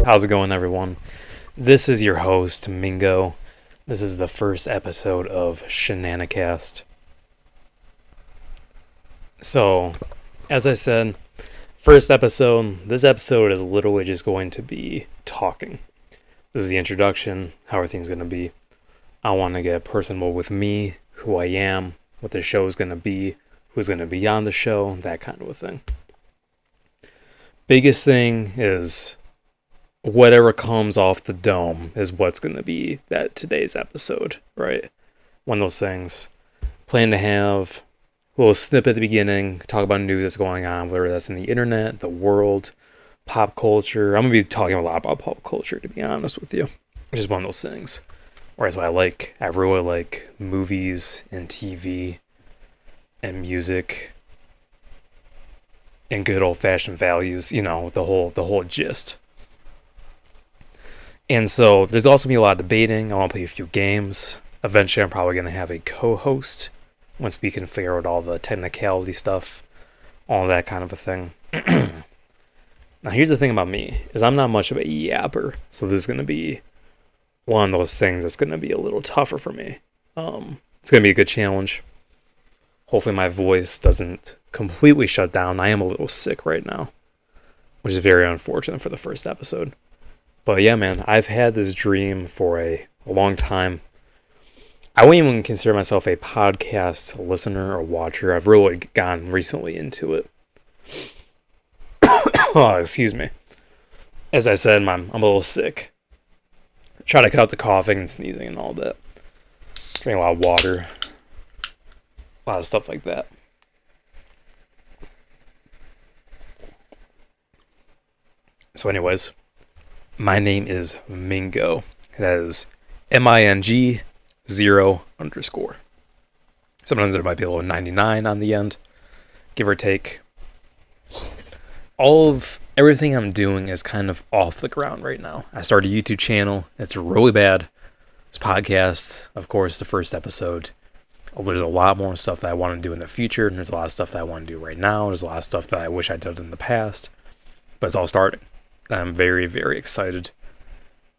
How's it going, everyone? This is your host, Mingo. This is the first episode of Shenanacast. So, as I said, first episode, this episode is literally just going to be talking. This is the introduction, how everything's going to be. I want to get personal with me, who I am, what the show is going to be, who's going to be on the show, that kind of a thing. Biggest thing is whatever comes off the dome is what's going to be that today's episode, right? One of those things. Plan to have a little snippet at the beginning, talk about news that's going on, whether that's in the internet, the world, pop culture. I'm going to be talking a lot about pop culture, to be honest with you. It's just one of those things. Whereas what I really like movies and TV and music and good old-fashioned values, the whole gist. And so there's also going to be a lot of debating. I want to play a few games. Eventually I'm probably going to have a co-host once we can figure out all the technicality stuff, all that kind of a thing. Now here's the thing about me, is I'm not much of a yapper. So this is going to be one of those things that's going to be a little tougher for me. It's going to be a good challenge. Hopefully my voice doesn't completely shut down. I am a little sick right now, which is very unfortunate for the first episode. But yeah, man, I've had this dream for a long time. I wouldn't even consider myself a podcast listener or watcher. I've really gotten recently into it. Oh, excuse me. As I said, I'm a little sick. Try to cut out the coughing and sneezing and all that. Drink a lot of water. A lot of stuff like that. So anyways, my name is Mingo. That is MING 0_. Sometimes there might be a little 99 on the end, give or take. All of everything I'm doing is kind of off the ground right now. I started a YouTube channel. It's really bad. It's podcasts, of course, the first episode. There's a lot more stuff that I want to do in the future, and there's a lot of stuff that I want to do right now. There's a lot of stuff that I wish I'd done in the past, but it's all starting. I'm very, very excited.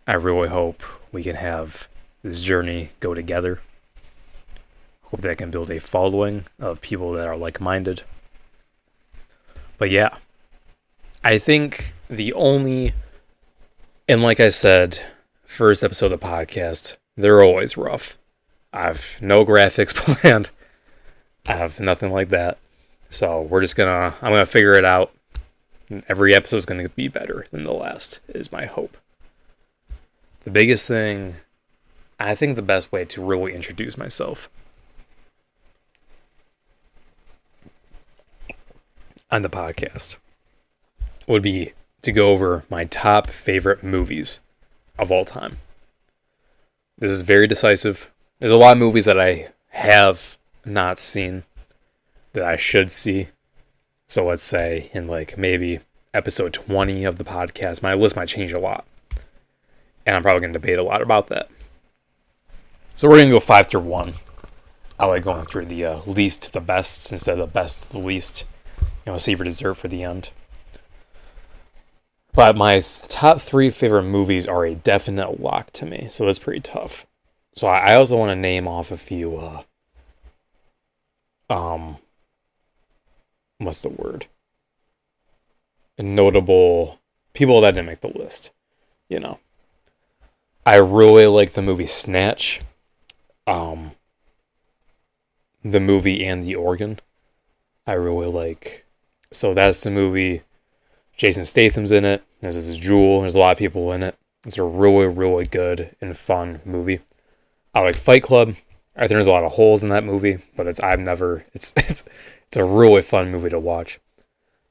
I really hope we can have this journey go together. Hope that I can build a following of people that are like-minded. But yeah, I think and like I said, first episode of the podcast, they're always rough. I have no graphics planned. I have nothing like that. So I'm going to figure it out. Every episode is going to be better than the last, is my hope. The biggest thing, I think the best way to really introduce myself on the podcast would be to go over my top favorite movies of all time. This is very decisive. There's a lot of movies that I have not seen that I should see. So let's say in maybe episode 20 of the podcast, my list might change a lot. And I'm probably going to debate a lot about that. So we're going to go 5 through 1. I like going through the least to the best instead of the best to the least. Save your dessert for the end. But my top 3 favorite movies are a definite lock to me. So that's pretty tough. So I also want to name off a few, what's the word? Notable people that didn't make the list. I really like the movie Snatch. The movie and the Organ. I really like. So that's the movie. Jason Statham's in it. This is Jewel. There's a lot of people in it. It's a really, really good and fun movie. I like Fight Club. I think there's a lot of holes in that movie, but it's a really fun movie to watch.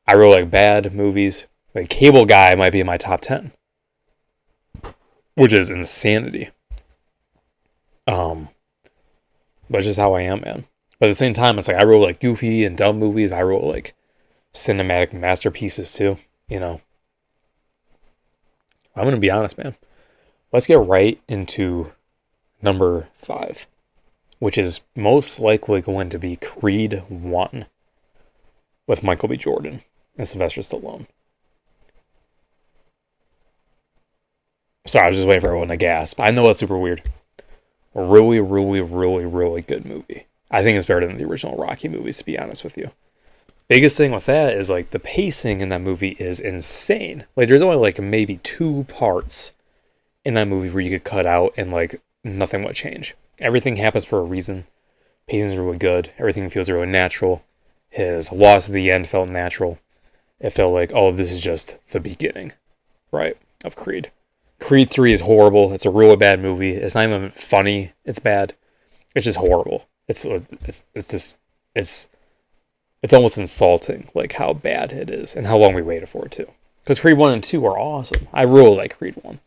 I really like bad movies. Like Cable Guy might be in my top 10, which is insanity. But it's just how I am, man. But at the same time, it's I really like goofy and dumb movies. I really like cinematic masterpieces too. I'm gonna be honest, man. Let's get right into number 5, which is most likely going to be Creed 1 with Michael B. Jordan and Sylvester Stallone. Sorry, I was just waiting for everyone to gasp. I know it's super weird. Really, really, really, really good movie. I think it's better than the original Rocky movies, to be honest with you. Biggest thing with that is like the pacing in that movie is insane. Like there's only like maybe 2 parts in that movie where you could cut out and like nothing would change. Everything happens for a reason. Pacing is really good. Everything feels really natural. His loss at the end felt natural. It felt like, oh, this is just the beginning, right, of Creed. Creed 3 is horrible. It's a really bad movie. It's not even funny. It's bad. It's just horrible. It's almost insulting, like how bad it is and how long we waited for it too. Because Creed 1 and 2 are awesome. I really like Creed 1.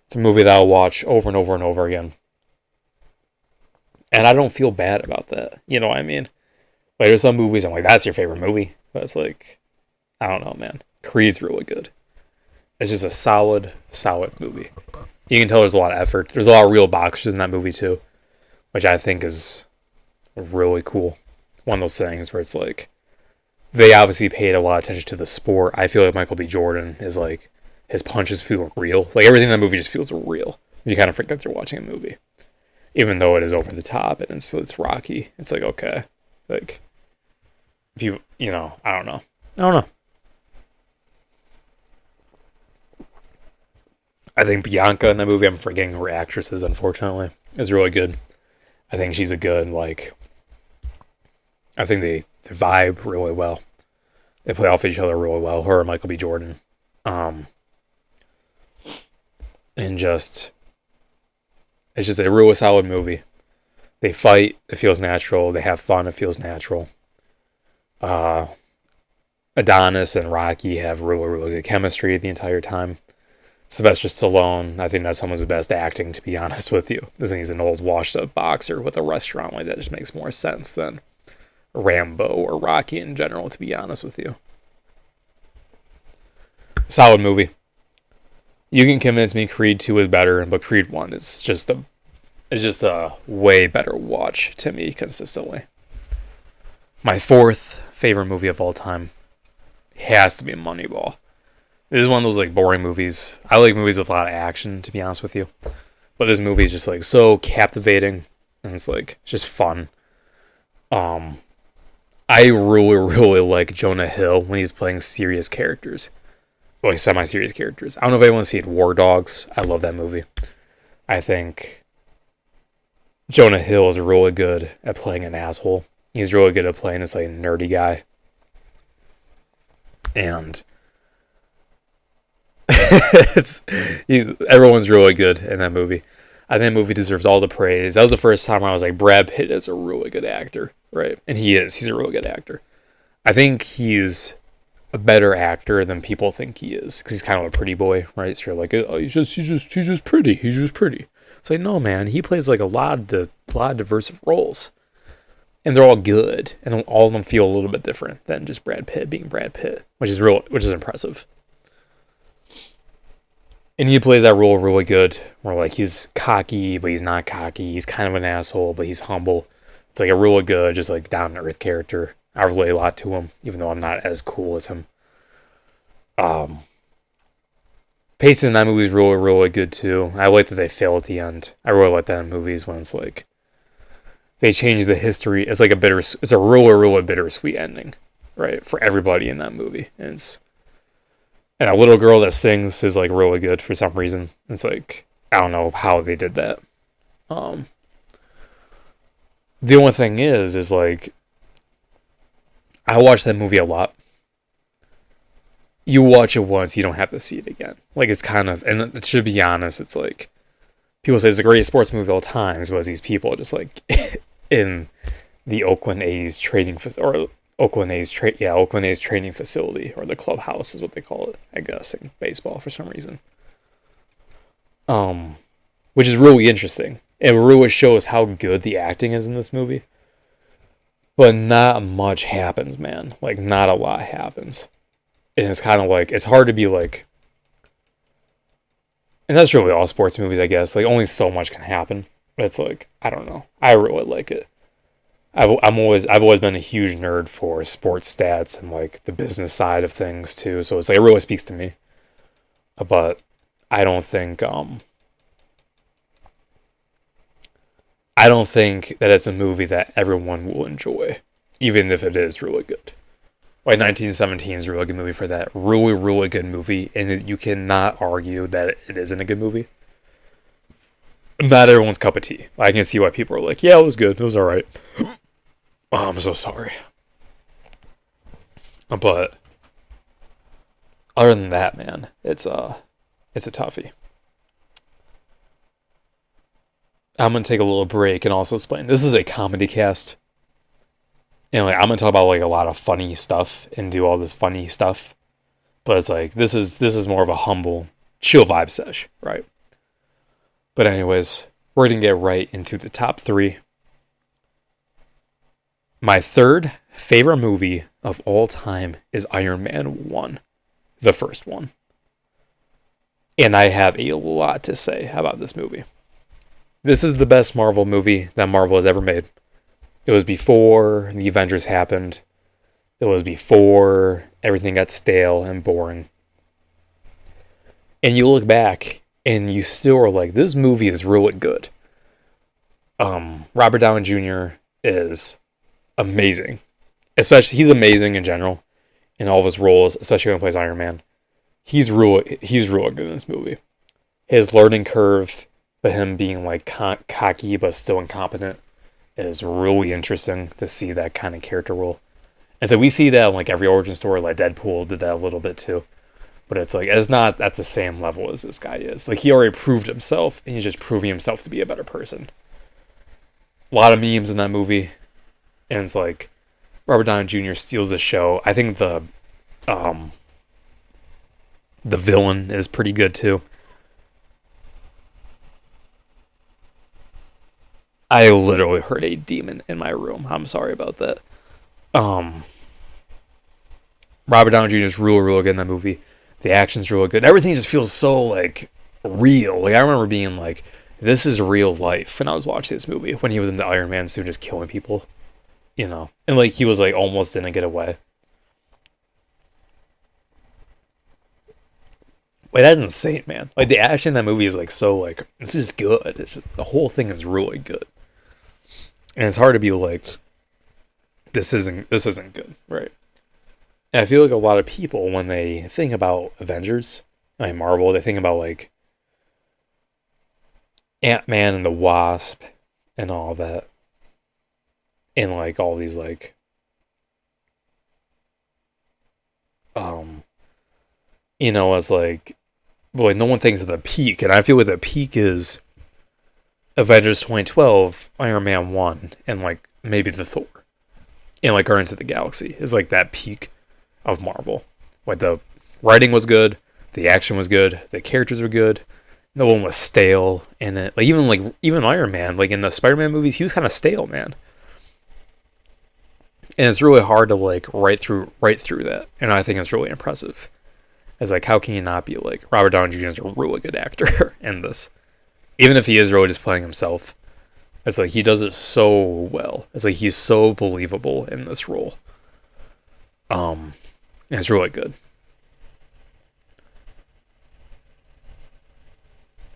It's a movie that I'll watch over and over and over again. And I don't feel bad about that. You know what I mean? Like there's some movies I'm like, that's your favorite movie. But it's like, I don't know, man. Creed's really good. It's just a solid movie. You can tell there's a lot of effort. There's a lot of real boxers in that movie too, which I think is really cool. One of those things where it's like, they obviously paid a lot of attention to the sport. I feel like Michael B. Jordan is like, his punches feel real. Like everything in that movie just feels real. You kind of forget you're watching a movie. Even though it is over the top and it's Rocky. It's like, okay. Like, you know, I don't know. I think Bianca in that movie, I'm forgetting her actresses, unfortunately, is really good. I think she's a good, like, I think they vibe really well. They play off each other really well. Her and Michael B. Jordan. And just, it's just a really solid movie. They fight, it feels natural. They have fun, it feels natural. Adonis and Rocky have really, really good chemistry the entire time. Sylvester Stallone, I think that's some of his best acting, to be honest with you. This thing he's an old washed-up boxer with a restaurant like that just makes more sense than Rambo or Rocky in general, to be honest with you. Solid movie. You can convince me Creed 2 is better, but Creed 1 is just a way better watch to me consistently. My 4th favorite movie of all time has to be Moneyball. This is one of those like boring movies. I like movies with a lot of action, to be honest with you. But this movie is just like so captivating, and it's like just fun. I really, really like Jonah Hill when he's playing serious characters. Like semi-serious characters. I don't know if anyone's seen War Dogs. I love that movie. I think Jonah Hill is really good at playing an asshole. He's really good at playing this like nerdy guy. And everyone's really good in that movie. I think that movie deserves all the praise. That was the first time I was like, Brad Pitt is a really good actor, right? And he is. He's a really good actor. I think he's a better actor than people think he is, because he's kind of a pretty boy, right? So you're like, oh, he's just pretty. He's just pretty. It's like, no, man, he plays like a lot of diverse roles, and they're all good, and all of them feel a little bit different than just Brad Pitt being Brad Pitt, which is impressive. And he plays that role really good, where like he's cocky, but he's not cocky. He's kind of an asshole, but he's humble. It's like a really good, just like down to earth character. I relate a lot to him, even though I'm not as cool as him. Pacing in that movie is really, really good too. I like that they fail at the end. I really like that in movies when it's like they change the history. It's like it's a really, really bittersweet ending, right, for everybody in that movie. And a little girl that sings is like really good for some reason. It's like, I don't know how they did that. The only thing is like, I watch that movie a lot. You watch it once, you don't have to see it again. Like, it's kind of, and to be honest, it's like, people say it's the greatest sports movie of all time, but these people just like, in the Oakland A's training facility, Oakland A's training facility, or the clubhouse is what they call it, I guess, in baseball for some reason. Which is really interesting. It really shows how good the acting is in this movie. But not much happens, man. Like, not a lot happens. And it's kind of like, it's hard to be like, and that's really all sports movies, I guess. Like, only so much can happen. But it's like, I don't know. I really like it. I've always been a huge nerd for sports stats and like the business side of things too. So it's like, it really speaks to me. But I don't think I don't think that it's a movie that everyone will enjoy, even if it is really good. Like 1917 is a really good movie for that. Really, really good movie, and you cannot argue that it isn't a good movie. Not everyone's cup of tea. I can see why people are like, yeah, it was good. It was alright. Oh, I'm so sorry. But other than that, man, it's a toughie. I'm gonna take a little break and also explain. This is a comedy cast. And like I'm gonna talk about like a lot of funny stuff and do all this funny stuff. But it's like this is more of a humble, chill vibe sesh, right? But anyways, we're gonna get right into the top 3. My third favorite movie of all time is Iron Man 1, the first one. And I have a lot to say about this movie. This is the best Marvel movie that Marvel has ever made. It was before the Avengers happened. It was before everything got stale and boring. And you look back and you still are like, this movie is really good. Robert Downey Jr. is amazing. Especially, he's amazing in general in all of his roles, especially when he plays Iron Man. He's really good in this movie. His learning curve, but him being like cocky but still incompetent, is really interesting to see that kind of character role. And so we see that in like every origin story, like Deadpool did that a little bit too. But it's like, it's not at the same level as this guy is. Like, he already proved himself, and he's just proving himself to be a better person. A lot of memes in that movie. And it's like, Robert Downey Jr. steals the show. I think the villain is pretty good too. I literally heard a demon in my room. I'm sorry about that. Robert Downey Jr. is really, really good in that movie. The action's really good. Everything just feels so, like, real. Like, I remember being like, this is real life when I was watching this movie. When he was in the Iron Man suit just killing people. You know? And, like, he was, like, almost didn't get away. Wait, that's insane, man. Like, the action in that movie is, like, so, like, it's just good. It's just, the whole thing is really good. And it's hard to be like, this isn't good, right? And I feel like a lot of people, when they think about Avengers, like Marvel, they think about like Ant-Man and the Wasp and all that. And like all these like as like, boy, no one thinks of the peak. And I feel like the peak is Avengers 2012, Iron Man 1, and like maybe the Thor. And like Guardians of the Galaxy is like that peak of Marvel. Like the writing was good, the action was good, the characters were good, no one was stale, and it, like even Iron Man, like in the Spider-Man movies, he was kind of stale, man. And it's really hard to like write through that, and I think it's really impressive. It's like, how can you not be like, Robert Downey Jr. is a really good actor in this, even if he is really just playing himself. It's like he does it so well. It's like he's so believable in this role. It's really good.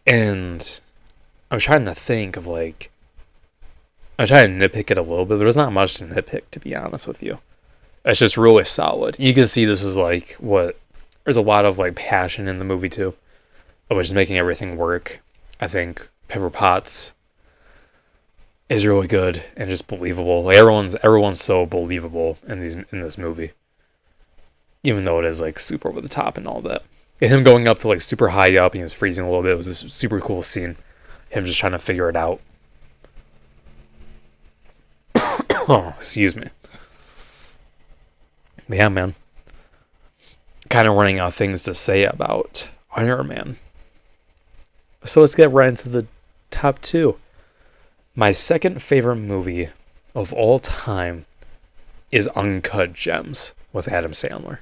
And I'm trying to think of like, I'm trying to nitpick it a little bit. There's not much to nitpick, to be honest with you. It's just really solid. You can see this is like there's a lot of like passion in the movie too, which is making everything work. I think Pepper Potts is really good and just believable. Like everyone's so believable in this movie, even though it is like super over the top and all that. And him going up to like super high up and he was freezing a little bit. It was this super cool scene. Him just trying to figure it out. Oh, excuse me. But yeah, man. Kind of running out of things to say about Iron Man. So let's get right into the top 2. My second favorite movie of all time is Uncut Gems with Adam Sandler.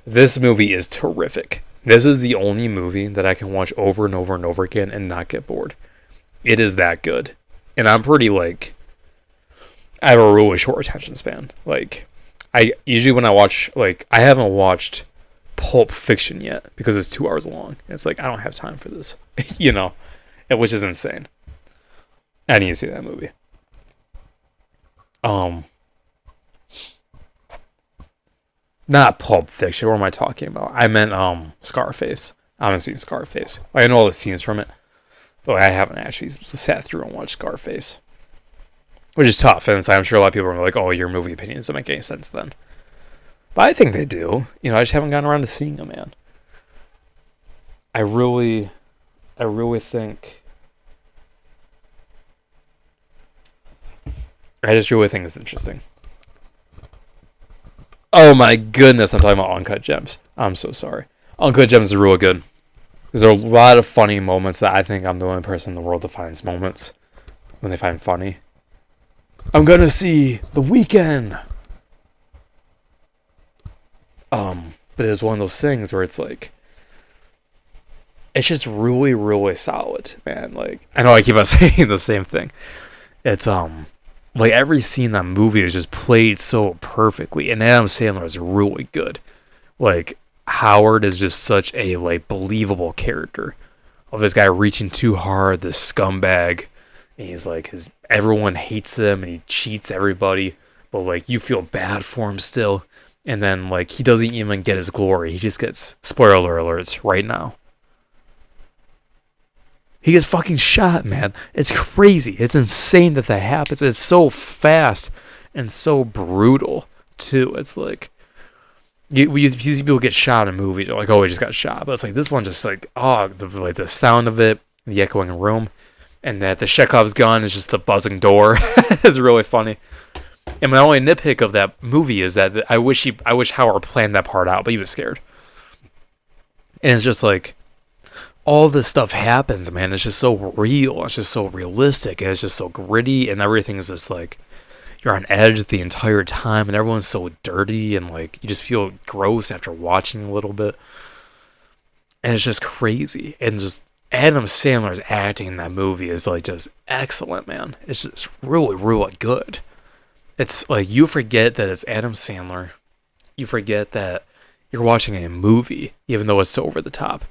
This movie is terrific. This is the only movie that I can watch over and over and over again and not get bored. It is that good. And I'm pretty like, I have a really short attention span. Like, I usually when I watch, like, I haven't watched Pulp Fiction yet because it's 2 hours long. It's like, I don't have time for this, which is insane. I need to see that movie. Not Pulp Fiction. What am I talking about? I meant Scarface. I haven't seen Scarface. I know all the scenes from it, but I haven't actually sat through and watched Scarface, which is tough. And I'm sure a lot of people are like, "Oh, your movie opinions don't make any sense then." But I think they do. I just haven't gotten around to seeing them, man. I really think. I just really think it's interesting. Oh my goodness, I'm talking about Uncut Gems. I'm so sorry. Uncut Gems is really good. There's a lot of funny moments that I think I'm the only person in the world that finds moments when they find funny. I'm gonna see The Weeknd. But it's one of those things where it's like, it's just really, really solid, man. Like, I know I keep on saying the same thing. It's like every scene in that movie is just played so perfectly, and Adam Sandler is really good. Like, Howard is just such a believable character of this guy reaching too hard, this scumbag, and he's like, everyone hates him and he cheats everybody, but you feel bad for him still. And then he doesn't even get his glory. He just gets, spoiler alerts right now, he gets fucking shot, man. It's crazy. It's insane that happens. It's so fast and so brutal too. It's like, you see people get shot in movies. You're like, oh, he just got shot. But it's like this one, just the sound of it, the echoing room, and that the Chekhov's gun is just the buzzing door. It's really funny. And my only nitpick of that movie is that I wish Howard planned that part out, but he was scared. And it's just like, all this stuff happens, man. It's just so real. It's just so realistic. And it's just so gritty. And everything is just like, you're on edge the entire time. And everyone's so dirty. And you just feel gross after watching a little bit. And it's just crazy. And just Adam Sandler's acting in that movie is just excellent, man. It's just really, really good. It's you forget that it's Adam Sandler. You forget that you're watching a movie, even though it's so over the top.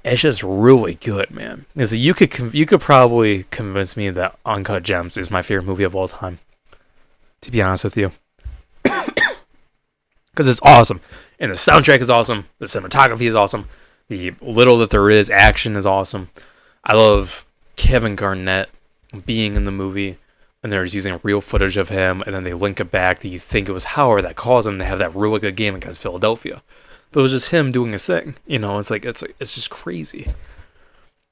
It's just really good, man. Because you could probably convince me that Uncut Gems is my favorite movie of all time, to be honest with you. Because it's awesome. And the soundtrack is awesome. The cinematography is awesome. The little that there is, action is awesome. I love Kevin Garnett being in the movie. And they're just using real footage of him. And then they link it back that you think it was Howard that caused him to have that really good game against Philadelphia. But it was just him doing his thing. It's just crazy.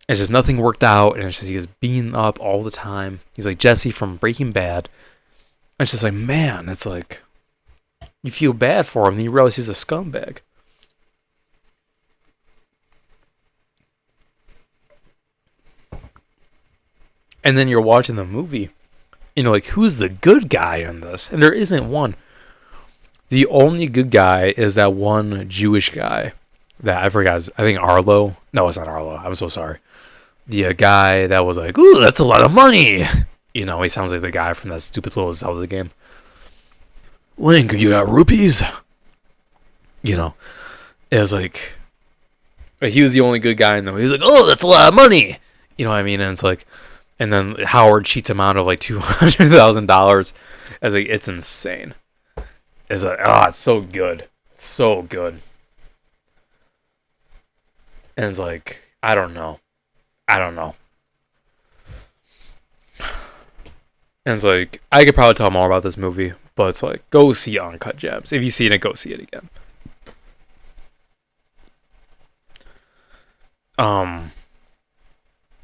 It's just nothing worked out. And it's just he gets beaten up all the time. He's like Jesse from Breaking Bad. It's just man, it's you feel bad for him. And you realize he's a scumbag. And then you're watching the movie. Who's the good guy in this? And there isn't one. The only good guy is that one Jewish guy that I forgot. I think Arlo. No, it's not Arlo. I'm so sorry. The guy that was like, ooh, that's a lot of money. He sounds like the guy from that stupid little Zelda game. Link, you got rupees? It was he was the only good guy in the movie. He was like, oh, that's a lot of money. You know what I mean? And it's and then Howard cheats him out of $200,000. It's insane. It's it's so good. It's so good. And it's I don't know. And it's I could probably tell more about this movie, but it's go see Uncut Gems. If you've seen it, go see it again.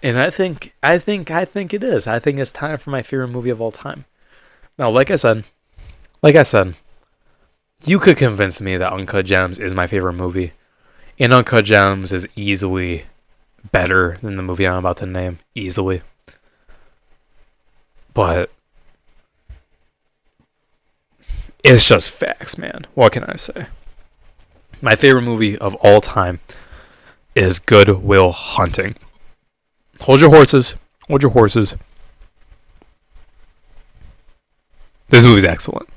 And I think it is. I think it's time for my favorite movie of all time. Now, like I said, you could convince me that Uncut Gems is my favorite movie. And Uncut Gems is easily better than the movie I'm about to name. Easily. But it's just facts, man. What can I say? My favorite movie of all time is Good Will Hunting. Hold your horses. This movie's excellent.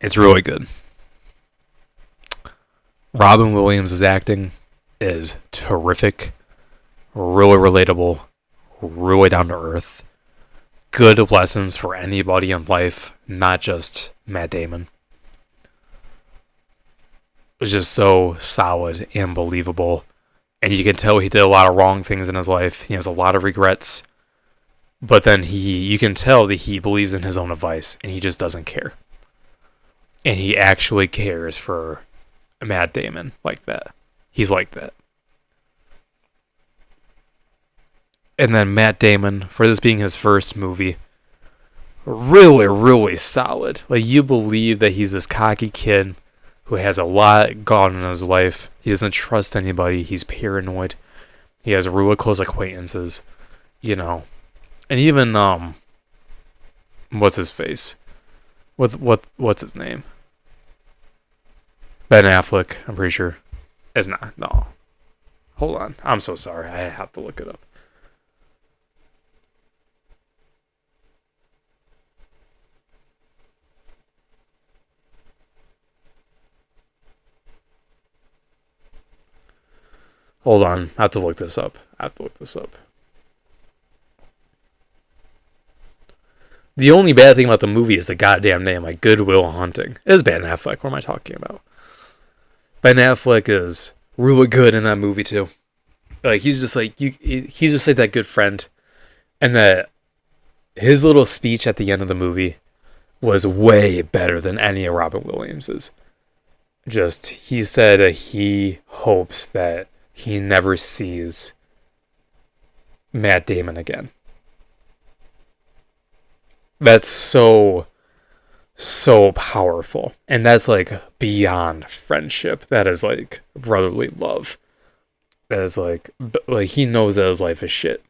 It's really good. Robin Williams' acting is terrific, really relatable, really down to earth. Good lessons for anybody in life, not just Matt Damon. It's just so solid and believable. And you can tell he did a lot of wrong things in his life. He has a lot of regrets. But then you can tell that he believes in his own advice and he just doesn't care. And he actually cares for Matt Damon like that. He's like that. And then Matt Damon, for this being his first movie, really, really solid. Like, you believe that he's this cocky kid who has a lot gone in his life. He doesn't trust anybody. He's paranoid. He has really close acquaintances, you know. And even what's his face? What's his name? Ben Affleck, I'm pretty sure. Is not. No. Hold on. I'm so sorry. I have to look it up. Hold on. I have to look this up. The only bad thing about the movie is the goddamn name, like Good Will Hunting. It is Ben Affleck. What am I talking about? Ben Affleck is really good in that movie too. Like, he's just like he's just like that good friend, and that his little speech at the end of the movie was way better than any of Robin Williams's. Just, he said that he hopes that he never sees Matt Damon again. That's so powerful. And that's like beyond friendship. That is like brotherly love. That is like he knows that his life is shit.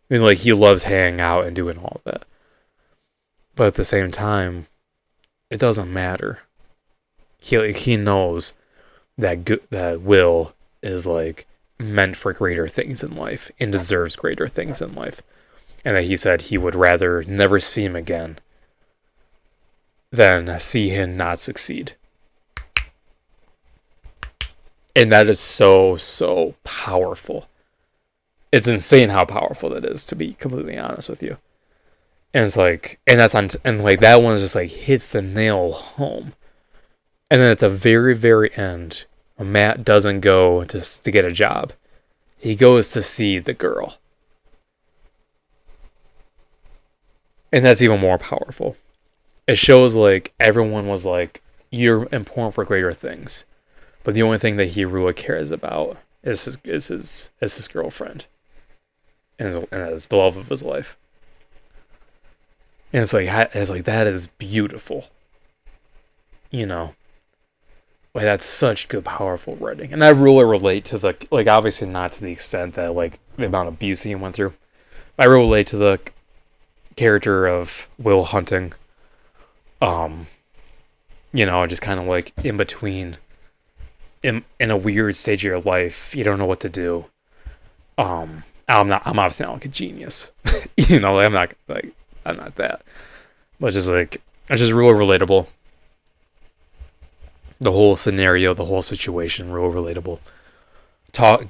I mean, like, he loves hanging out and doing all that. But at the same time, it doesn't matter. He knows that Will is like meant for greater things in life and deserves greater things in life. And that he said he would rather never see him again than see him not succeed. And that is so powerful. It's insane how powerful that is, to be completely honest with you. And it's like, and that one just like hits the nail home. And then at the very, very end, Matt doesn't go to get a job. He goes to see the girl. And that's even more powerful. It shows like everyone was like, you're important for greater things. But the only thing that he really cares about is his girlfriend. And is the love of his life. And it's like that is beautiful. You know. Like, that's such good, powerful writing. And I really relate to the, like, obviously not to the extent that, like, the amount of abuse he went through. I really relate to the character of Will Hunting. You know, just kind of like in between, in a weird stage of your life, you don't know what to do. I'm obviously not like a genius. You know, I'm not that. But just like, it's just really relatable. The whole scenario, the whole situation, real relatable.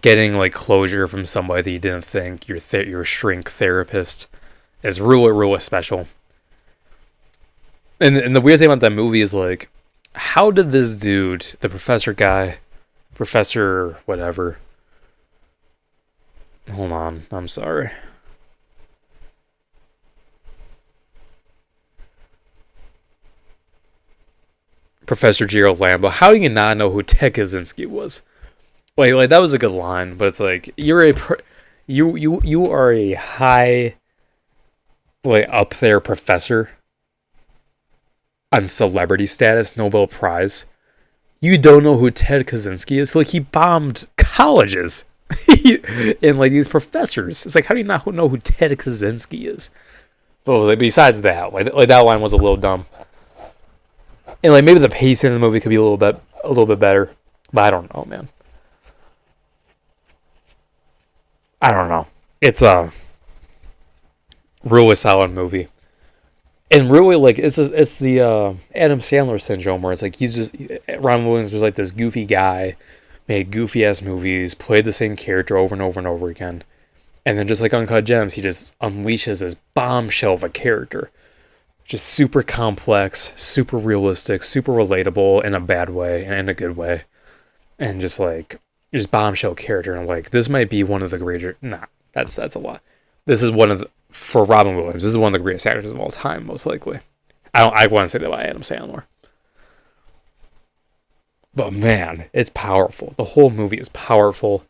Getting like closure from somebody that you didn't think your shrink therapist is really special. And the weird thing about that movie is like, how did this dude, the professor whatever. Hold on, I'm sorry. Professor Gerald Lambo. How do you not know who Ted Kaczynski was? Like that was a good line, but it's like you are a high, like, up there professor on celebrity status, Nobel Prize. You don't know who Ted Kaczynski is? Like, he bombed colleges and like these professors. It's like, how do you not know who Ted Kaczynski is? But like, besides that, like that line was a little dumb. And like maybe the pacing in the movie could be a little bit better, but I don't know, man. I don't know. It's a really solid movie, and really like it's the Adam Sandler syndrome, where it's like Ron Williams was like this goofy guy made goofy ass movies, played the same character over and over and over again. And then just like Uncut Gems, he just unleashes this bombshell of a character. Just super complex, super realistic, super relatable in a bad way and in a good way. And just like, just bombshell character. And like, this might be one of the greater, nah, that's a lot. This is one of the, for Robin Williams, this is one of the greatest actors of all time, most likely. I want to say that by Adam Sandler. But man, it's powerful. The whole movie is powerful.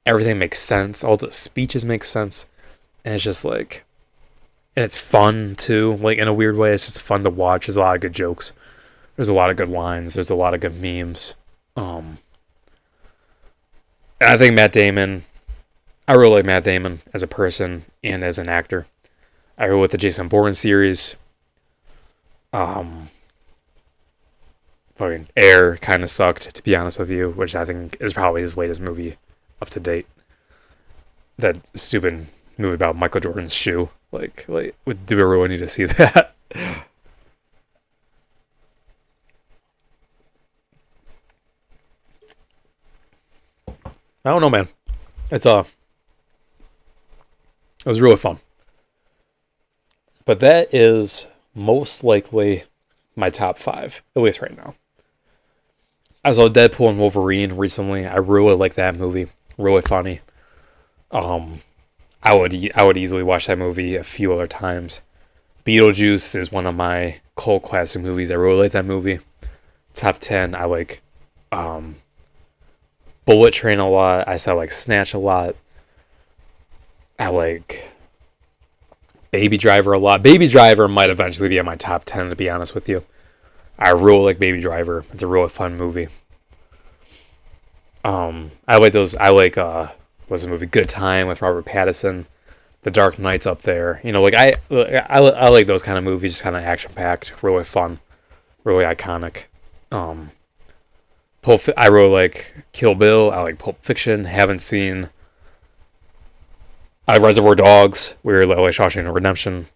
Everything makes sense. All the speeches make sense. And it's just like, and it's fun too. Like in a weird way, it's just fun to watch. There's a lot of good jokes. There's a lot of good lines. There's a lot of good memes. And I think Matt Damon, I really like Matt Damon as a person and as an actor. I really like the Jason Bourne series. Fucking Air kind of sucked, to be honest with you, which I think is probably his latest movie up to date. That stupid movie about Michael Jordan's shoe. Like, do we really need to see that? I don't know, man. It was really fun. But that is most likely my top 5, at least right now. I saw Deadpool and Wolverine recently. I really like that movie. Really funny. I would easily watch that movie a few other times. Beetlejuice is one of my cult classic movies. I really like that movie. Top 10, I like Bullet Train a lot. I like Snatch a lot. I like Baby Driver a lot. Baby Driver might eventually be in my top 10, to be honest with you. I really like Baby Driver. It's a really fun movie. I like those. I like what's the movie? Good Time with Robert Pattinson. The Dark Knight's up there. You know, like I like those kind of movies, just kind of action packed, really fun, really iconic. I really like Kill Bill. I like Pulp Fiction. Haven't seen Reservoir Dogs. We're like Shawshank Redemption.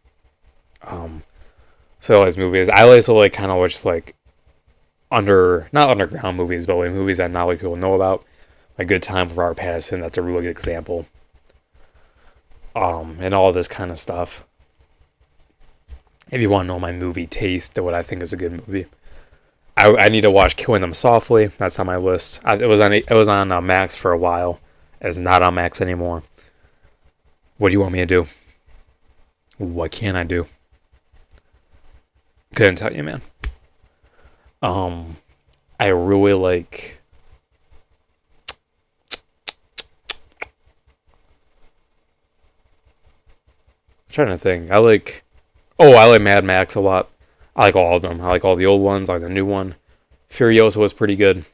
So all these movies. I also like kind of just like not underground movies, but like movies that not like people know about. Like Good Time with Robert Pattinson. That's a really good example. And all this kind of stuff. If you want to know my movie taste, what I think is a good movie, I need to watch Killing Them Softly. That's on my list. It was on Max for a while. It's not on Max anymore. What do you want me to do? What can I do? Couldn't tell you, man. I really like. I'm trying to think. I like Mad Max a lot. I like all of them. I like all the old ones. I like the new one. Furiosa was pretty good.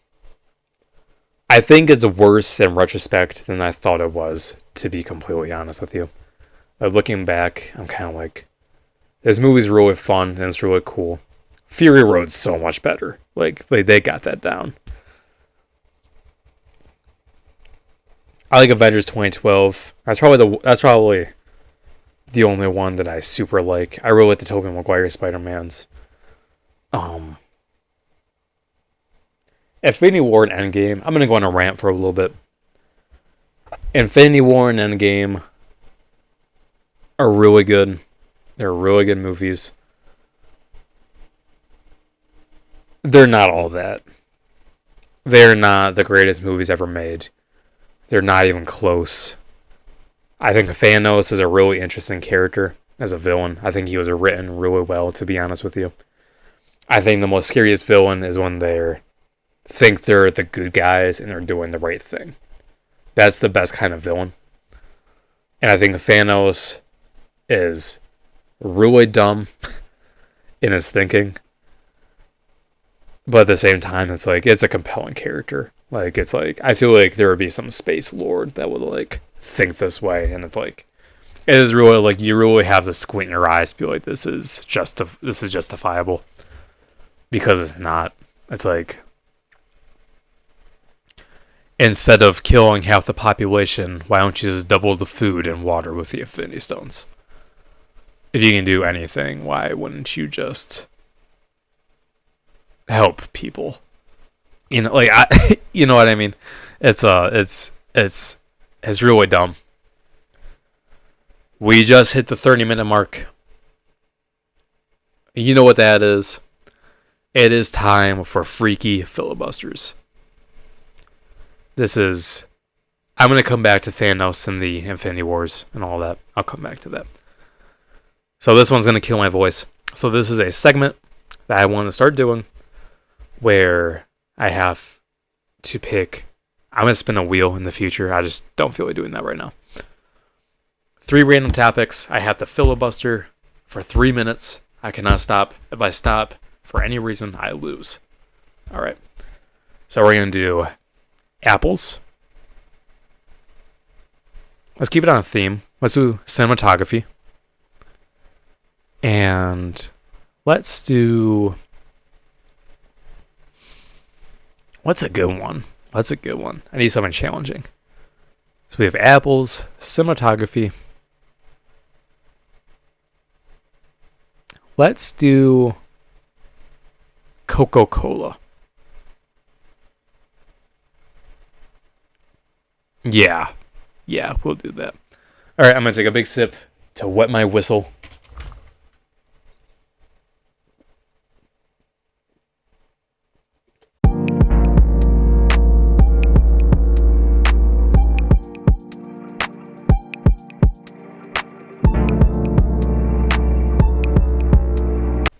I think it's worse in retrospect than I thought it was, to be completely honest with you. Looking back, I'm kind of like, this movie's really fun and it's really cool. Fury Road's so much better. Like they got that down. I like Avengers 2012. That's probably the only one that I super like. I really like the Tobey Maguire Spider-Mans. Infinity War and Endgame. I'm gonna go on a rant for a little bit. Infinity War and Endgame are really good. They're really good movies. They're not all that. They're not the greatest movies ever made. They're not even close. I think Thanos is a really interesting character as a villain. I think he was written really well, to be honest with you. I think the most scariest villain is when they think they're the good guys and they're doing the right thing. That's the best kind of villain. And I think Thanos is really dumb in his thinking. But at the same time, it's like, it's a compelling character. Like, it's like, I feel like there would be some space lord that would like think this way. And it's like, it is really like, you really have to squint your eyes to be like, this is justifiable. Because it's not. It's like, instead of killing half the population, why don't you just double the food and water with the Infinity Stones? If you can do anything, why wouldn't you just help people? You know, like you know what I mean? It's really dumb. We just hit the 30-minute mark. You know what that is? It is time for freaky filibusters. I'm going to come back to Thanos and the Infinity Wars and all that. I'll come back to that. So this one's going to kill my voice. So this is a segment that I want to start doing where I have to pick. I'm going to spin a wheel in the future. I just don't feel like doing that right now. 3 random topics. I have to filibuster for 3 minutes. I cannot stop. If I stop for any reason, I lose. All right. So we're going to do apples. Let's keep it on a theme. Let's do cinematography. And let's do... What's a good one? I need something challenging. So we have apples, cinematography. Let's do Coca-Cola. Yeah, we'll do that. All right, I'm going to take a big sip to wet my whistle.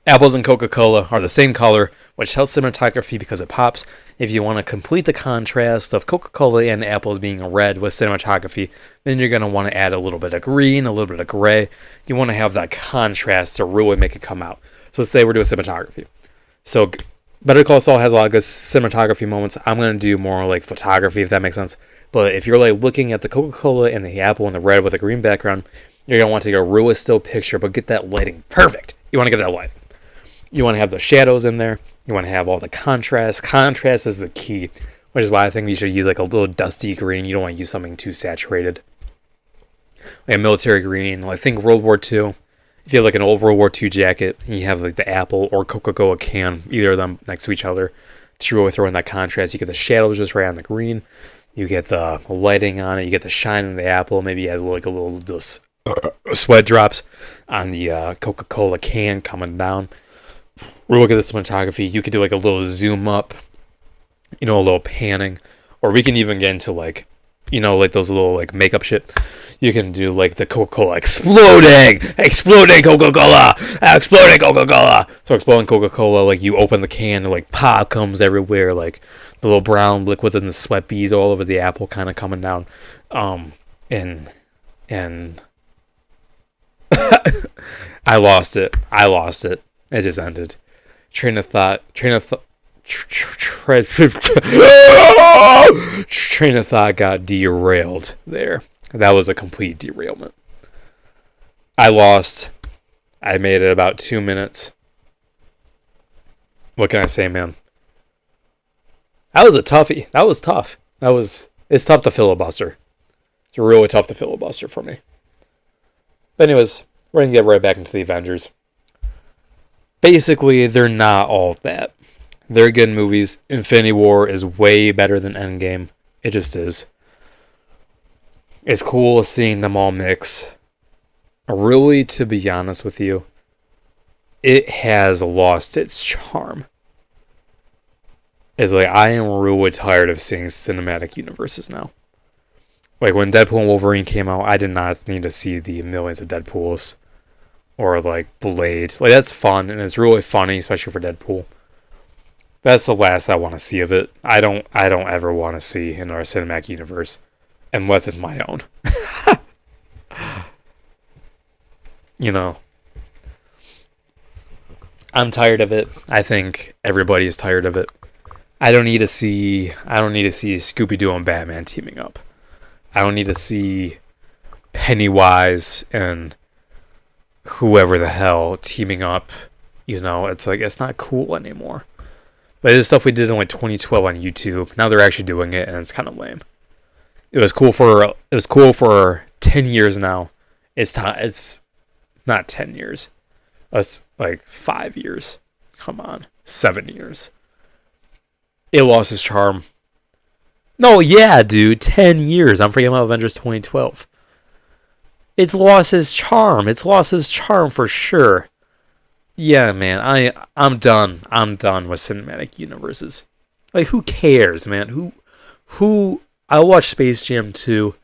Apples and Coca-Cola are the same color, which helps cinematography because it pops. If you want to complete the contrast of Coca-Cola and apples being red with cinematography, then you're going to want to add a little bit of green, a little bit of gray. You want to have that contrast to really make it come out. So let's say we're doing cinematography. So Better Call Saul has a lot of good cinematography moments. I'm going to do more like photography, if that makes sense. But if you're like looking at the Coca-Cola and the apple and the red with a green background, you're going to want to take a really still picture, but get that lighting perfect. You want to get that lighting. You want to have the shadows in there. You want to have all the contrast. Contrast is the key, which is why I think you should use like a little dusty green. You don't want to use something too saturated. Like a military green. I think World War II. If you have like an old World War II jacket, and you have like the apple or Coca-Cola can, either of them next to each other, to really throw in that contrast. You get the shadows just right on the green. You get the lighting on it. You get the shine in the apple. Maybe you have like a little sweat drops on the Coca-Cola can coming down. We'll look at the cinematography. You could do like a little zoom up, a little panning, or we can even get into like, like those little like makeup shit. You can do like the Coca-Cola exploding Coca-Cola. So exploding Coca-Cola, like you open the can and like pop comes everywhere, like the little brown liquids and the sweat beads all over the apple kind of coming down. And I lost it. It just ended. Train of thought got derailed there. That was a complete derailment. I lost. I made it about 2 minutes. What can I say, man? That was a toughie. That was tough. It's tough to filibuster. It's really tough to filibuster for me. But anyways, we're going to get right back into the Avengers. Basically, they're not all that. They're good movies. Infinity War is way better than Endgame. It just is. It's cool seeing them all mix. Really, to be honest with you, it has lost its charm. It's like, I am really tired of seeing cinematic universes now. Like, when Deadpool and Wolverine came out, I did not need to see the millions of Deadpools. Or like Blade. Like, that's fun and it's really funny, especially for Deadpool. That's the last I want to see of it. I don't ever want to see in our cinematic universe unless it's my own. I'm tired of it. I think everybody is tired of it. I don't need to see Scooby-Doo and Batman teaming up. I don't need to see Pennywise and whoever the hell teaming up. It's like, it's not cool anymore. But it's stuff we did in like 2012 on YouTube. Now they're actually doing it, and it's kind of lame. It was cool for 10 years now. It's not 10 years. It's like 5 years. Come on, 7 years. it lost its charm. No, yeah, dude, 10 years. I'm forgetting about Avengers 2012. It's lost its charm. It's lost its charm for sure. Yeah, man, I'm done. I'm done with cinematic universes. Like, who cares, man? Who? I watched Space Jam 2.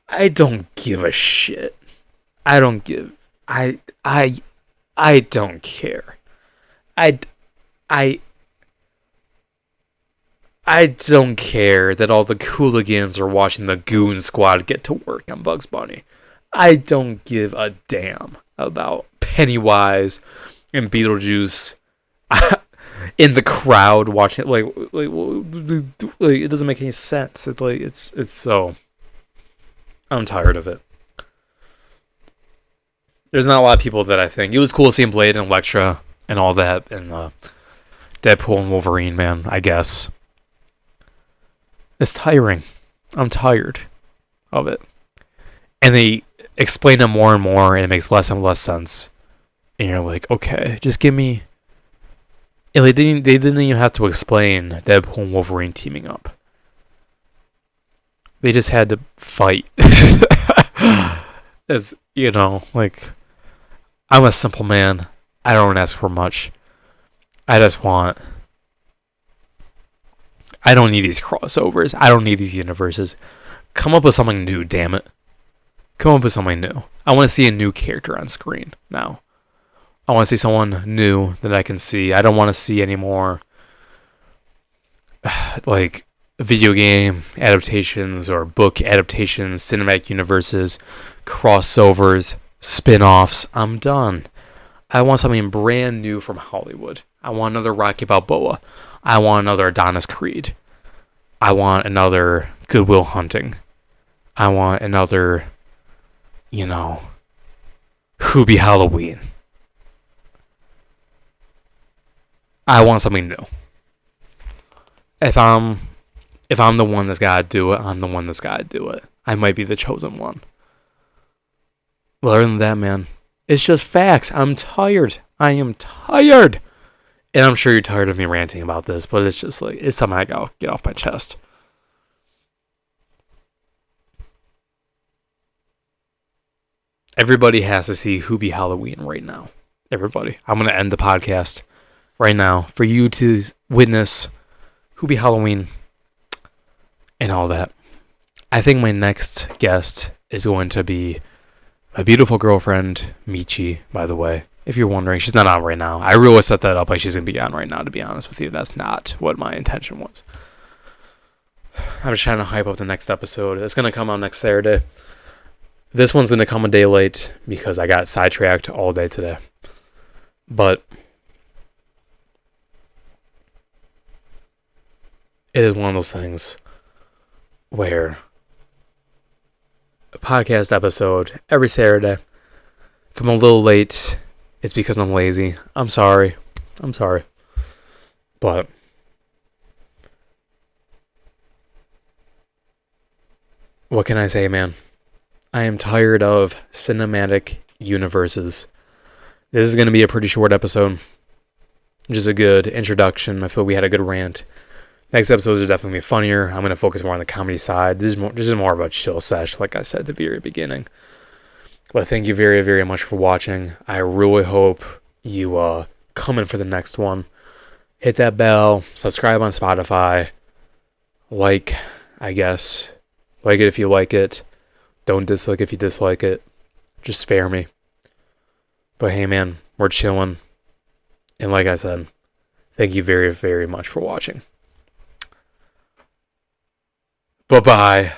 I don't give a shit. I don't give. I don't care. I, I, I don't care that all the hooligans are watching the Goon Squad get to work on Bugs Bunny. I don't give a damn about Pennywise and Beetlejuice in the crowd watching it. Like it doesn't make any sense. It's so. I'm tired of it. There's not a lot of people that I think it was cool seeing Blade and Elektra and all that, and Deadpool and Wolverine. Man, I guess it's tiring. I'm tired of it, and they explain it more and more, and it makes less and less sense. And you're like, okay, just give me. And they didn't even have to explain Deadpool and Wolverine teaming up. They just had to fight. As you know, like, I'm a simple man. I don't ask for much. I just want. I don't need these crossovers. I don't need these universes. Come up with something new, damn it. Come up with something new. I want to see a new character on screen now. I want to see someone new that I can see. I don't want to see any more like video game adaptations or book adaptations, cinematic universes, crossovers, spin-offs. I'm done. I want something brand new from Hollywood. I want another Rocky Balboa. I want another Adonis Creed. I want another Good Will Hunting. I want another, Hubie Halloween. I want something new. If I'm the one that's gotta do it, I'm the one that's gotta do it. I might be the chosen one. Well, other than that, man, it's just facts. I'm tired. I am tired. And I'm sure you're tired of me ranting about this, but it's just like, it's something I gotta get off my chest. Everybody has to see Hubie Halloween right now. Everybody. I'm gonna end the podcast right now for you to witness Hubie Halloween and all that. I think my next guest is going to be my beautiful girlfriend, Michi, by the way. If you're wondering, she's not on right now. I really set that up like she's going to be on right now, to be honest with you. That's not what my intention was. I'm just trying to hype up the next episode. It's going to come out next Saturday. This one's going to come a day late because I got sidetracked all day today. But it is one of those things where a podcast episode every Saturday. If I'm a little late, it's because I'm lazy. I'm sorry. But what can I say, man? I am tired of cinematic universes. This is going to be a pretty short episode. Just a good introduction. I feel we had a good rant. Next episodes are definitely funnier. I'm going to focus more on the comedy side. This is more of a chill sesh, like I said at the very beginning. But thank you very, very much for watching. I really hope you come in for the next one. Hit that bell. Subscribe on Spotify. Like, I guess. Like it if you like it. Don't dislike if you dislike it. Just spare me. But hey, man, we're chilling. And like I said, thank you very, very much for watching. Bye-bye.